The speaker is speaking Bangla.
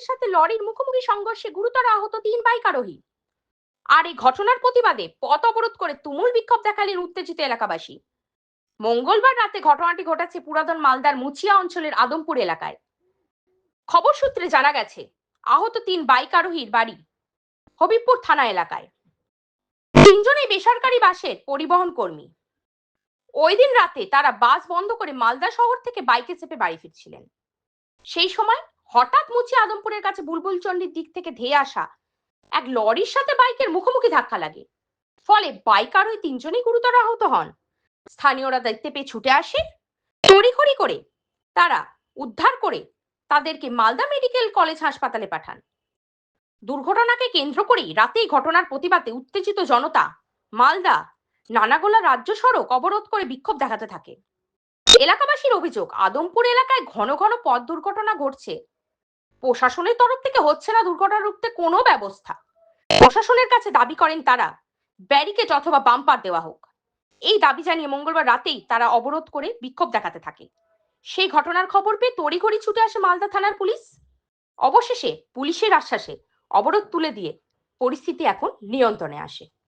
সাথে লরির মুখোমুখি সংঘর্ষে গুরুতর আহত 3 বাইক আরোহী। আর এই ঘটনার প্রতিবাদে পথ অবরোধ করে তুমুল বিক্ষোভ দেখালেন উত্তেজিত এলাকাবাসী। মঙ্গলবার রাতে ঘটনাটি ঘটেছে পুরাতন মালদার মুচিয়া অঞ্চলের আদমপুর এলাকায়। খবর সূত্রে জানা গেছে, আহত 3 বাইক আরোহীর বাড়ি হবিবপুর থানা এলাকায়। তিনজনেই বেসরকারি বাসের পরিবহন কর্মী। ওই দিন রাতে তারা বাস বন্ধ করে মালদা শহর থেকে বাইকে চেপে বাড়ি ফিরছিলেন। সেই সময় হঠাৎ মুচিয়া আদমপুরের কাছে বুলবুল চন্ডির দিক থেকে ধেয়ে আসা এক লরির সাথে বাইকের মুখোমুখি ধাক্কা লাগে। ফলে বাইক আরোহী 3 জনই গুরুতর আহত হন। স্থানীয়রা দেখতে পেয়ে ছুটে আসে। তড়িঘড়ি করে তারা উদ্ধার করে তাদেরকে মালদা মেডিকেল কলেজ হাসপাতালে পাঠান। দুর্ঘটনাকে কেন্দ্র করেই রাতেই ঘটনার প্রতিবাদে উত্তেজিত জনতা মালদা নানাগোলা রাজ্য সড়ক অবরোধ করে বিক্ষোভ দেখাতে থাকে। এলাকাবাসীর অভিযোগ, আদমপুর এলাকায় ঘন ঘন পথ দুর্ঘটনা ঘটছে। প্রশাসনের তরফ থেকে হচ্ছে না দুর্ঘটনা রুখতে কোনো ব্যবস্থা। প্রশাসনের কাছে দাবি করেন তারা ব্যারিকেড অথবা বাম্পার দেওয়া হোক। এই দাবি জানিয়ে মঙ্গলবার রাতেই তারা অবরোধ করে বিক্ষোভ দেখাতে থাকে। সেই ঘটনার খবর পেয়ে তড়িঘড়ি ছুটে আসে মালদা থানার পুলিশ। অবশেষে পুলিশের আশ্বাসে অবরোধ তুলে দিয়ে পরিস্থিতি এখন নিয়ন্ত্রণে আসে।